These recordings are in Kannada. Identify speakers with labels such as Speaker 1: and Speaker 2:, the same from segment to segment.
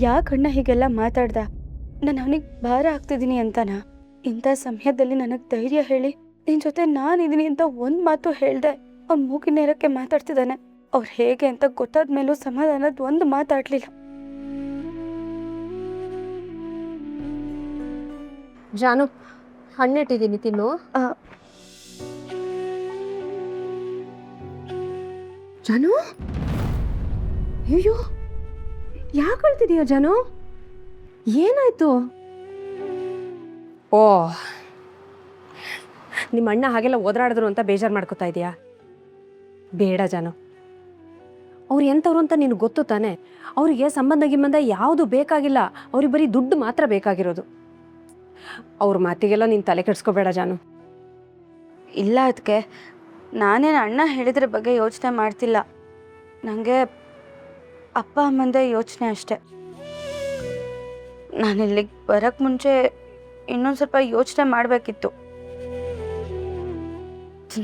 Speaker 1: ಯಾಕಣ್ಣ ಹೀಗೆಲ್ಲ ಮಾತಾಡ್ದ? ನಾನು ಅವನಿಗೆ ಭಾರ ಆಗ್ತಿದ್ದೀನಿ ಅಂತನ? ಇಂಥ ಸಮಯದಲ್ಲಿ ನನಗೆ ಧೈರ್ಯ ಹೇಳಿ ನಿನ್ ಜೊತೆ ನಾನಿದ್ದೀನಿ ಅಂತ ಒಂದು ಮಾತು ಹೇಳ್ದೆ ಅವ್ನು ಮೂಗಿನೇರಕ್ಕೆ ಮಾತಾಡ್ತಿದ್ದಾನೆ. ಅವ್ರು ಹೇಗೆ ಅಂತ ಗೊತ್ತಾದ ಮೇಲೂ ಸಮಾಧಾನದ ಒಂದು ಮಾತಾಡ್ಲಿಲ್ಲ.
Speaker 2: ಜಾನು, ಹಣ್ಣಿಟ್ಟಿದ್ದೀನಿ, ತಿನ್ನು. ಜಾನು, ಅಯ್ಯೋ ಯಾಕೆ ಅಳ್ತಿದೀಯ ಜಾನು? ಏನಾಯ್ತು? ಓ, ನಿಮ್ಮ ಅಣ್ಣ ಹಾಗೆಲ್ಲ ಓದಾಡಿದ್ರು ಅಂತ ಬೇಜಾರು ಮಾಡ್ಕೋತಾ ಇದೆಯಾ? ಬೇಡ ಜಾನು, ಅವ್ರು ಎಂಥವ್ರು ಅಂತ ನಿನಗೆ ಗೊತ್ತು ತಾನೆ. ಅವರಿಗೆ ಸಂಬಂಧ ಯಾವುದು ಬೇಕಾಗಿಲ್ಲ, ಅವ್ರಿಗೆ ಬರೀ ದುಡ್ಡು ಮಾತ್ರ ಬೇಕಾಗಿರೋದು. ಅವ್ರ ಮಾತಿಗೆಲ್ಲ ನೀನು ತಲೆ ಕೆಡಿಸ್ಕೋಬೇಡ ಜಾನು.
Speaker 1: ಇಲ್ಲ ಅದಕ್ಕೆ ನಾನೇನು ಅಣ್ಣ ಹೇಳಿದ್ರ ಬಗ್ಗೆ ಯೋಚನೆ ಮಾಡ್ತಿಲ್ಲ. ನನಗೆ ಅಪ್ಪ ಅಮ್ಮಂದೇ ಯೋಚನೆ ಅಷ್ಟೆ. ನಾನು ಇಲ್ಲಿಗೆ ಬರೋಕ್ಕೆ ಮುಂಚೆ ಇನ್ನೊಂದು ಸ್ವಲ್ಪ ಯೋಚನೆ ಮಾಡಬೇಕಿತ್ತು.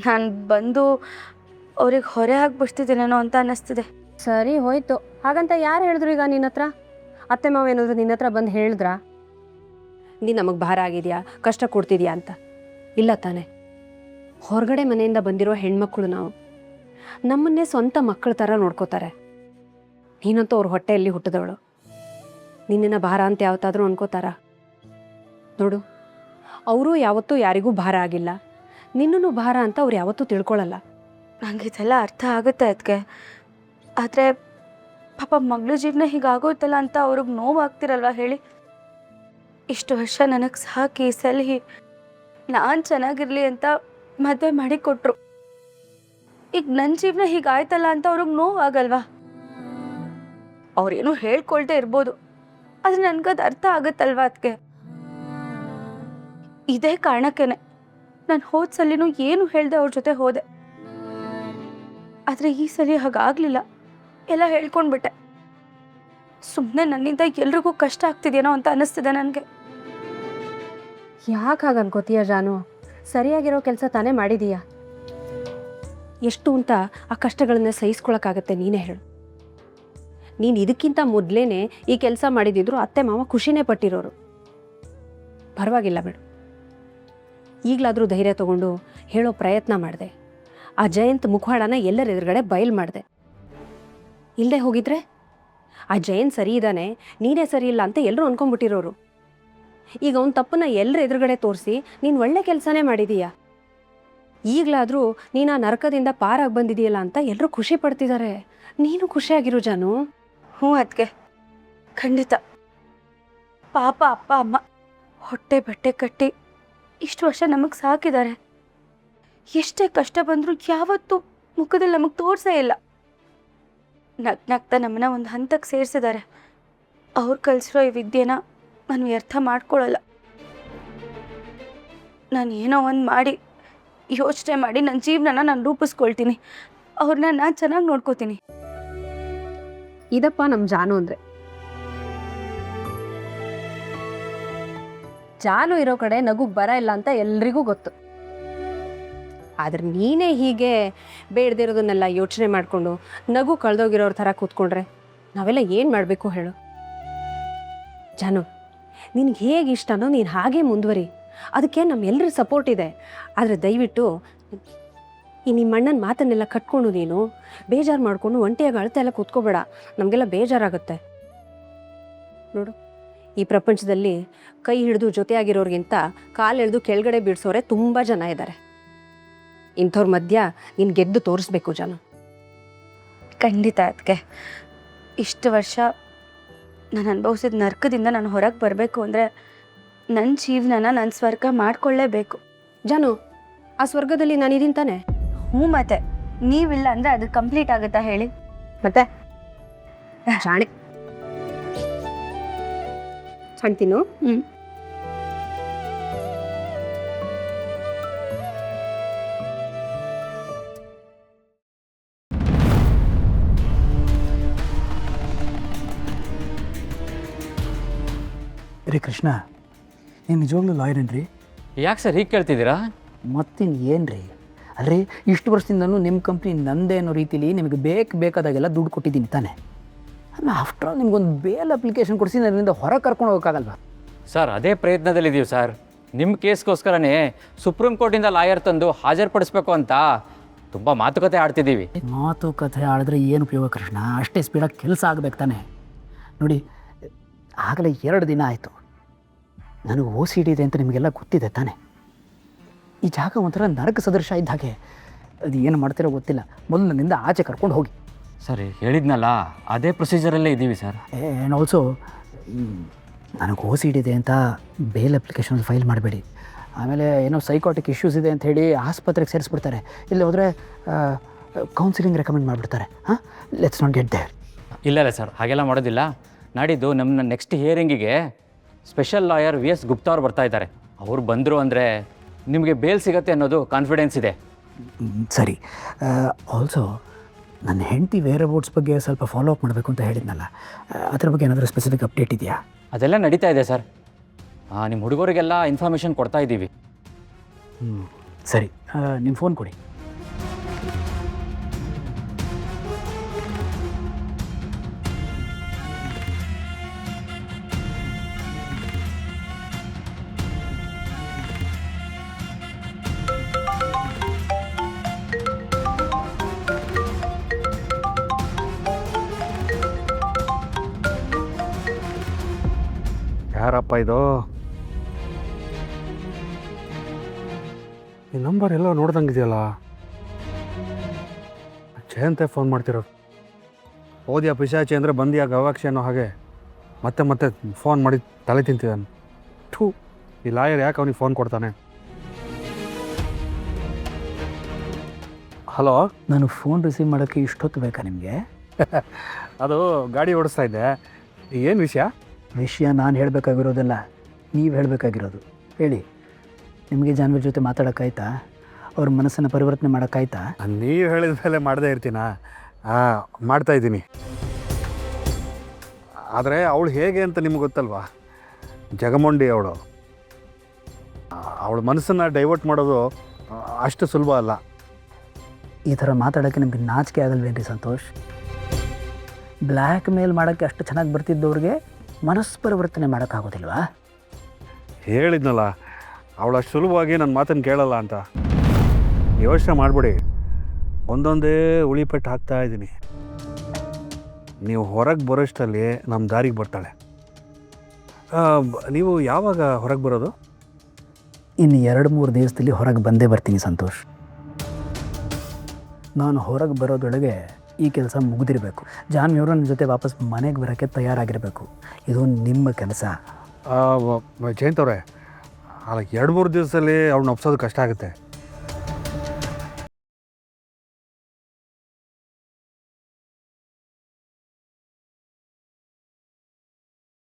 Speaker 1: ನಾನು ಬಂದು ಅವ್ರಿಗೆ ಹೊರೆ ಆಗಿಬಿಡ್ತಿದ್ದೀನೇನೋ ಅಂತ ಅನ್ನಿಸ್ತಿದೆ.
Speaker 2: ಸರಿ ಹೋಯ್ತು. ಹಾಗಂತ ಯಾರು ಹೇಳಿದ್ರು ಈಗ ನಿನ್ನ ಹತ್ರ? ಅತ್ತೆ ಮಾವ ಏನಾದ್ರು ನಿನ್ನ ಹತ್ರ ಬಂದು ಹೇಳಿದ್ರಾ ನೀನು ನಮಗೆ ಭಾರ ಆಗಿದೆಯಾ, ಕಷ್ಟ ಕೊಡ್ತಿದ್ಯಾ ಅಂತ? ಇಲ್ಲ ತಾನೆ. ಹೊರಗಡೆ ಮನೆಯಿಂದ ಬಂದಿರೋ ಹೆಣ್ಮಕ್ಳು ನಾವು. ನಮ್ಮನ್ನೇ ಸ್ವಂತ ಮಕ್ಕಳ ಥರ ನೋಡ್ಕೋತಾರೆ. ನೀನಂತೂ ಅವ್ರ ಹೊಟ್ಟೆಯಲ್ಲಿ ಹುಟ್ಟಿದವಳು. ನಿನ್ನ ಭಾರ ಅಂತ ಯಾವತ್ತಾದರೂ ಅನ್ಕೋತಾರ? ನೋಡು, ಅವರು ಯಾವತ್ತೂ ಯಾರಿಗೂ ಭಾರ ಆಗಿಲ್ಲ. ನಿನ್ನೂ ಭಾರ ಅಂತ ಅವ್ರು ಯಾವತ್ತೂ ತಿಳ್ಕೊಳ್ಳಲ್ಲ.
Speaker 1: ನನಗೆ ಇದೆಲ್ಲ ಅರ್ಥ ಆಗುತ್ತೆ ಅದಕ್ಕೆ. ಆದರೆ ಪಾಪ ಮಗಳ ಜೀವನ ಹೀಗಾಗೋಯ್ತಲ್ಲ ಅಂತ ಅವ್ರಿಗೆ ನೋವಾಗ್ತಿರಲ್ವ ಹೇಳಿ? ಇಷ್ಟು ವರ್ಷ ನನಗೆ ಸಾಕಿ ಸಲಹಿ ನಾನು ಚೆನ್ನಾಗಿರಲಿ ಅಂತ ಮದುವೆ ಮಾಡಿ ಕೊಟ್ಟರು. ಈಗ ನನ್ನ ಜೀವನ ಹೀಗಾಯ್ತಲ್ಲ ಅಂತ ಅವ್ರಿಗೆ ನೋವಾಗಲ್ವಾ? ಅವ್ರೇನೋ ಹೇಳ್ಕೊಳ್ತಾ ಇರ್ಬೋದು, ಆದರೆ ನನಗದು ಅರ್ಥ ಆಗುತ್ತಲ್ವಾ ಅದಕ್ಕೆ? ಇದೇ ಕಾರಣಕ್ಕೇನೆ ನಾನು ಹೋದ ಸಲಿನೂ ಏನು ಹೇಳ್ದೆ ಅವ್ರ ಜೊತೆ ಹೋದೆ. ಆದರೆ ಈ ಸಲ ಹಾಗಾಗಲಿಲ್ಲ. ಎಲ್ಲ ಹೇಳ್ಕೊಂಡ್ಬಿಟ್ಟೆ. ಸುಮ್ಮನೆ ನನ್ನಿಂದ ಎಲ್ರಿಗೂ ಕಷ್ಟ ಆಗ್ತಿದೆಯೇನೋ ಅಂತ ಅನ್ನಿಸ್ತಿದೆ ನನಗೆ.
Speaker 2: ಯಾಕೆ ಹಾಗೆ ಅನ್ಕೋತೀಯ ಜಾನು? ಸರಿಯಾಗಿರೋ ಕೆಲಸ ತಾನೇ ಮಾಡಿದೀಯಾ. ಎಷ್ಟು ಅಂತ ಆ ಕಷ್ಟಗಳನ್ನ ಸಹಿಸ್ಕೊಳಕ್ಕಾಗತ್ತೆ? ನೀನೇ ಹೇಳು. ನೀನು ಇದಕ್ಕಿಂತ ಮೊದಲೇನೆ ಈ ಕೆಲಸ ಮಾಡಿದಿದ್ರು ಅತ್ತೆ ಮಾವ ಖುಷಿನೇ ಪಟ್ಟಿರೋರು. ಪರವಾಗಿಲ್ಲ ಬಿಡು. ಈಗಲಾದರೂ ಧೈರ್ಯ ತಗೊಂಡು ಹೇಳೋ ಪ್ರಯತ್ನ ಮಾಡಿದೆ. ಆ ಜಯಂತ್ ಮುಖವಾಡನ ಎಲ್ಲರ ಎದುರುಗಡೆ ಬಯಲು ಮಾಡಿದೆ. ಇಲ್ಲದೆ ಹೋಗಿದ್ರೆ ಆ ಜಯಂತ್ ಸರಿ ಇದ್ದಾನೆ, ನೀನೇ ಸರಿ ಇಲ್ಲ ಅಂತ ಎಲ್ಲರೂ ಅನ್ಕೊಂಡ್ಬಿಟ್ಟಿರೋರು. ಈಗ ಅವನ ತಪ್ಪನ್ನ ಎಲ್ಲರ ಎದುರುಗಡೆ ತೋರಿಸಿ ನೀನು ಒಳ್ಳೆ ಕೆಲಸನೇ ಮಾಡಿದೀಯಾ. ಈಗಲಾದರೂ ನೀನು ಆ ನರಕದಿಂದ ಪಾರಾಗಿ ಬಂದಿದೆಯಲ್ಲ ಅಂತ ಎಲ್ಲರೂ ಖುಷಿ ಪಡ್ತಿದ್ದಾರೆ. ನೀನು ಖುಷಿಯಾಗಿರು ಜಾನು.
Speaker 1: ಹ್ಞೂ ಅದಕ್ಕೆ ಖಂಡಿತ. ಪಾಪ ಅಪ್ಪ ಅಮ್ಮ ಹೊಟ್ಟೆ ಬಟ್ಟೆ ಕಟ್ಟಿ ಇಷ್ಟು ವರ್ಷ ನಮಗೆ ಸಾಕಿದ್ದಾರೆ. ಎಷ್ಟೇ ಕಷ್ಟ ಬಂದರೂ ಯಾವತ್ತೂ ಮುಖದಲ್ಲಿ ನಮಗೆ ತೋರಿಸೇ ಇಲ್ಲ. ನಗ್ನಗ್ತಾ ನಮ್ಮನ್ನ ಒಂದು ಹಂತಕ್ಕೆ ಸೇರಿಸಿದ್ದಾರೆ. ಅವ್ರು ಕಲಿಸಿರೋ ಈ ವಿದ್ಯೆನ ನಾನು ವ್ಯರ್ಥ ಮಾಡ್ಕೊಳ್ಳಲ್ಲ. ನಾನು ಏನೋ ಒಂದು ಮಾಡಿ ಯೋಚನೆ ಮಾಡಿ ನನ್ನ ಜೀವನನ ನಾನು ರೂಪಿಸ್ಕೊಳ್ತೀನಿ. ಅವ್ರನ್ನ ನಾನು ಚೆನ್ನಾಗಿ ನೋಡ್ಕೋತೀನಿ.
Speaker 2: ಇದಪ್ಪ ನಮ್ಮ ಜಾನು ಅಂದರೆ. ಜಾನು ಇರೋ ಕಡೆ ನಗುಗೆ ಬರ ಇಲ್ಲ ಅಂತ ಎಲ್ರಿಗೂ ಗೊತ್ತು. ಆದ್ರೆ ನೀನೇ ಹೀಗೆ ಬೇಡದಿರೋದನ್ನೆಲ್ಲ ಯೋಚನೆ ಮಾಡಿಕೊಂಡು ನಗು ಕಳೆದೋಗಿರೋರ ಥರ ಕೂತ್ಕೊಂಡ್ರೆ ನಾವೆಲ್ಲ ಏನು ಮಾಡಬೇಕು ಹೇಳು? ಜಾನು, ನಿನಗೆ ಹೇಗೆ ಇಷ್ಟನೋ ನೀನು ಹಾಗೇ ಮುಂದುವರಿ. ಅದಕ್ಕೆ ನಮ್ಮೆಲ್ಲರ ಸಪೋರ್ಟ್ ಇದೆ. ಆದರೆ ದಯವಿಟ್ಟು ಈ ನಿಮ್ಮ ಅಣ್ಣನ ಮಾತನ್ನೆಲ್ಲ ಕಟ್ಕೊಂಡು ನೀನು ಬೇಜಾರು ಮಾಡಿಕೊಂಡು ಒಂಟಿಯಾಗಿ ಅಳ್ತಾ ಎಲ್ಲ ಕೂತ್ಕೋಬೇಡ. ನಮಗೆಲ್ಲ ಬೇಜಾರಾಗುತ್ತೆ. ನೋಡು, ಈ ಪ್ರಪಂಚದಲ್ಲಿ ಕೈ ಹಿಡಿದು ಜೊತೆಯಾಗಿರೋರಿಗಿಂತ ಕಾಲು ಎಳೆದು ಕೆಳಗಡೆ ಬಿಡಿಸೋರೆ ತುಂಬ ಜನ ಇದ್ದಾರೆ. ಇಂಥವ್ರ ಮಧ್ಯ ನೀನು ಗೆದ್ದು ತೋರಿಸ್ಬೇಕು ಜಾನು.
Speaker 1: ಖಂಡಿತ ಅದಕ್ಕೆ. ಇಷ್ಟು ವರ್ಷ ನಾನು ಅನುಭವಿಸಿದ ನರ್ಕದಿಂದ ನಾನು ಹೊರಗೆ ಬರಬೇಕು ಅಂದರೆ ನನ್ನ ಜೀವನನ ನಾನು ಸ್ವರ್ಗ ಮಾಡ್ಕೊಳ್ಳೇಬೇಕು.
Speaker 2: ಜಾನು, ಆ ಸ್ವರ್ಗದಲ್ಲಿ ನಾನಿದ್ದೀನಿ ತಾನೆ?
Speaker 1: ಹ್ಞೂ, ಮತ್ತೆ ನೀವಿಲ್ಲ ಅಂದರೆ ಅದು ಕಂಪ್ಲೀಟ್ ಆಗುತ್ತಾ ಹೇಳಿ?
Speaker 2: ಮತ್ತೆ ಜಾಣೆ ಕಾಣ್ತೀನೋ.
Speaker 3: ರೀ ಕೃಷ್ಣ, ನೀವು ನಿಜವಾಗ್ಲೂ ಲಾಯರೇನ್ರಿ?
Speaker 4: ಯಾಕೆ ಸರ್ ಹೀಗೆ ಕೇಳ್ತಿದ್ದೀರಾ?
Speaker 3: ಮತ್ತಿನ್ನು ಏನು ರೀ? ಅಲ್ರಿ, ಇಷ್ಟು ವರ್ಷದಿಂದನೂ ನಿಮ್ಮ ಕಂಪ್ನಿ ನಂದೇ ಅನ್ನೋ ರೀತಿಲಿ ನಿಮಗೆ ಬೇಕಾದಾಗೆಲ್ಲ ದುಡ್ಡು ಕೊಟ್ಟಿದ್ದೀನಿ ತಾನೆ. ಆಫ್ಟರ್ ಆಲ್ ನಿಮ್ಗೊಂದು ಬೇಲ್ ಅಪ್ಲಿಕೇಶನ್ ಕೊಡಿಸಿ ನನ್ನಿಂದ ಹೊರಗೆ ಕರ್ಕೊಂಡು ಹೋಗೋಕ್ಕಾಗಲ್ವಾ?
Speaker 4: ಸರ್ ಅದೇ ಪ್ರಯತ್ನದಲ್ಲಿದ್ದೀವಿ ಸರ್. ನಿಮ್ಮ ಕೇಸ್ಗೋಸ್ಕರನೇ ಸುಪ್ರೀಂ ಕೋರ್ಟಿಂದ ಲಾಯರ್ ತಂದು ಹಾಜರುಪಡಿಸ್ಬೇಕು ಅಂತ ತುಂಬ ಮಾತುಕತೆ ಆಡ್ತಿದ್ದೀವಿ.
Speaker 3: ಮಾತುಕತೆ ಆಡಿದ್ರೆ ಏನು ಉಪಯೋಗ ಕೃಷ್ಣ? ಅಷ್ಟೇ ಸ್ಪೀಡಾಗಿ ಕೆಲಸ ಆಗಬೇಕು ತಾನೆ. ನೋಡಿ, ಆಗಲೇ 2 ದಿನ ಆಯಿತು. ನನಗೆ OCD ಇದೆ ಅಂತ ನಿಮಗೆಲ್ಲ ಗೊತ್ತಿದೆ ತಾನೆ. ಈ ಜಾಗ ಒಂಥರ ನರಕ ಸದೃಶ ಇದ್ದ ಹಾಗೆ. ಅದು ಏನು ಮಾಡ್ತಿರೋ ಗೊತ್ತಿಲ್ಲ. ಮೊದಲು ನನ್ನಿಂದ ಆಚೆ ಕರ್ಕೊಂಡು ಹೋಗಿ.
Speaker 4: ಸರಿ ಹೇಳಿದ್ನಲ್ಲ, ಅದೇ ಪ್ರೊಸೀಜರಲ್ಲೇ ಇದ್ದೀವಿ ಸರ್.
Speaker 3: ಆ್ಯಂಡ್ ಆಲ್ಸೋ ನನಗೆ OCD ಇದೆ ಅಂತ ಬೇಲ್ ಅಪ್ಲಿಕೇಶನ್ ಫೈಲ್ ಮಾಡಬೇಡಿ. ಆಮೇಲೆ ಏನೋ ಸೈಕಾಟಿಕ್ ಇಶ್ಯೂಸ್ ಇದೆ ಅಂತ ಹೇಳಿ ಆಸ್ಪತ್ರೆಗೆ ಸೇರಿಸ್ಬಿಡ್ತಾರೆ. ಇಲ್ಲಿ ಹೋದರೆ ಕೌನ್ಸಿಲಿಂಗ್ ರೆಕಮೆಂಡ್ ಮಾಡಿಬಿಡ್ತಾರೆ. ಹಾಂ, ಲೆಟ್ಸ್ ನಾಟ್ ಗೆಟ್ ದೇರ್.
Speaker 4: ಇಲ್ಲ ಸರ್, ಹಾಗೆಲ್ಲ ಮಾಡೋದಿಲ್ಲ. ನಾಡಿದ್ದು ನಮ್ಮ ನೆಕ್ಸ್ಟ್ ಹಿಯರಿಂಗಿಗೆ ಸ್ಪೆಷಲ್ ಲಾಯರ್ VS ಗುಪ್ತಾ ಅವ್ರು ಬರ್ತಾ ಇದ್ದಾರೆ. ಅವ್ರು ಬಂದರು ಅಂದರೆ ನಿಮಗೆ ಬೇಲ್ ಸಿಗತ್ತೆ ಅನ್ನೋದು ಕಾನ್ಫಿಡೆನ್ಸ್ ಇದೆ.
Speaker 3: ಸರಿ. ಆಲ್ಸೋ ನನ್ನ ಹೆಂಡತಿ ವೇರ್ ಅಬೌಟ್ಸ್ ಬಗ್ಗೆ ಸ್ವಲ್ಪ ಫಾಲೋ ಅಪ್ ಮಾಡಬೇಕು ಅಂತ ಹೇಳಿದ್ನಲ್ಲ, ಅದ್ರ ಬಗ್ಗೆ ಏನಾದರೂ ಸ್ಪೆಸಿಫಿಕ್ ಅಪ್ಡೇಟ್ ಇದೆಯಾ?
Speaker 4: ಅದೆಲ್ಲ ನಡೀತಾ ಇದೆ ಸರ್. ನಿಮ್ಮ ಹುಡುಗರಿಗೆಲ್ಲ ಇನ್ಫಾರ್ಮೇಷನ್ ಕೊಡ್ತಾ ಇದ್ದೀವಿ.
Speaker 3: ಸರಿ, ನಿಮ್ಮ ಫೋನ್ ಕೊಡಿ.
Speaker 5: ಯಾರಪ್ಪ ಇದು? ಈ ನಂಬರ್ ಎಲ್ಲ ನೋಡ್ದಂಗಿದೆಯಲ್ಲ. ಜಯಂತೆ ಫೋನ್ ಮಾಡ್ತಿರೋದು. ಓದ್ಯಾ ಪಿಶಾಚಿ ಅಂದರೆ ಬಂದ್ಯಾ ಗವಾಕ್ಷಿ ಅನ್ನೋ ಹಾಗೆ ಮತ್ತೆ ಮತ್ತೆ ಫೋನ್ ಮಾಡಿ ತಲೆ ತಿಂತಿದ್ದಾನೆ. ಥೂ, ಈ ಲಾಯರ್ ಯಾಕೆ ಅವನಿಗೆ ಫೋನ್ ಕೊಡ್ತಾನೆ? ಹಲೋ,
Speaker 3: ನಾನು ಫೋನ್ ರಿಸೀವ್ ಮಾಡೋಕ್ಕೆ ಇಷ್ಟೊತ್ತು ಬೇಕಾ ನಿಮಗೆ?
Speaker 5: ಅದು ಗಾಡಿ ಓಡಿಸ್ತಾ ಇದ್ದೆ. ಏನು
Speaker 3: ವಿಷಯ ನಾನು ಹೇಳಬೇಕಾಗಿರೋದಲ್ಲ, ನೀವು ಹೇಳಬೇಕಾಗಿರೋದು. ಹೇಳಿ, ನಿಮಗೆ ಜಾನ್ವಿ ಜೊತೆ ಮಾತಾಡೋಕ್ಕಾಯ್ತಾ? ಅವ್ರ ಮನಸ್ಸನ್ನು ಪರಿವರ್ತನೆ ಮಾಡೋಕ್ಕಾಯ್ತಾ?
Speaker 5: ನೀವು ಹೇಳಿದ ಮೇಲೆ ಮಾಡದೇ ಇರ್ತೀನಾ? ಮಾಡ್ತಾಯಿದ್ದೀನಿ. ಆದರೆ ಅವಳು ಹೇಗೆ ಅಂತ ನಿಮ್ಗೆ ಗೊತ್ತಲ್ವಾ? ಜಗಮೊಂಡಿ ಅವಳು. ಅವಳ ಮನಸ್ಸನ್ನು ಡೈವರ್ಟ್ ಮಾಡೋದು ಅಷ್ಟು ಸುಲಭ ಅಲ್ಲ.
Speaker 3: ಈ ಥರ ಮಾತಾಡೋಕ್ಕೆ ನಿಮಗೆ ನಾಚಿಕೆ ಆಗಲ್ವೇನ್ರಿ ಸಂತೋಷ್? ಬ್ಲ್ಯಾಕ್ ಮೇಲ್ ಮಾಡೋಕ್ಕೆ ಅಷ್ಟು ಚೆನ್ನಾಗಿ ಬರ್ತಿದ್ದವ್ರಿಗೆ ಮನಸ್ಸು ಪರಿವರ್ತನೆ ಮಾಡೋಕ್ಕಾಗೋದಿಲ್ವಾ?
Speaker 5: ಹೇಳಿದ್ನಲ್ಲ, ಅವಳು ಅಷ್ಟು ಸುಲಭವಾಗಿ ನನ್ನ ಮಾತನ್ನು ಕೇಳಲ್ಲ ಅಂತ. ಯೋಚನೆ ಮಾಡಿಬಿಡಿ, ಒಂದೊಂದೇ ಉಳಿಪೆಟ್ಟು ಹಾಕ್ತಾ ಇದ್ದೀನಿ. ನೀವು ಹೊರಗೆ ಬರೋಷ್ಟಲ್ಲಿ ನಮ್ಮ ದಾರಿಗೆ ಬರ್ತಾಳೆ. ನೀವು ಯಾವಾಗ ಹೊರಗೆ ಬರೋದು?
Speaker 3: ಇನ್ನು 2-3 ದಿವಸದಲ್ಲಿ ಹೊರಗೆ ಬಂದೇ ಬರ್ತೀನಿ ಸಂತೋಷ್. ನಾನು ಹೊರಗೆ ಬರೋದೊಳಗೆ ಈ ಕೆಲಸ ಮುಗಿದಿರಬೇಕು. ಜಾನ್ವಿಯವರು ನನ್ನ ಜೊತೆ ವಾಪಸ್ ಮನೆಗೆ ಬರೋಕ್ಕೆ ತಯಾರಾಗಿರಬೇಕು. ಇದು ನಿಮ್ಮ ಕೆಲಸ.
Speaker 5: ಜಯಂತವ್ರೆ, ಅಲ್ಲ 2-3 ದಿವಸದಲ್ಲಿ ಅವ್ಳನ್ನ ಒಪ್ಸೋದು ಕಷ್ಟ ಆಗುತ್ತೆ.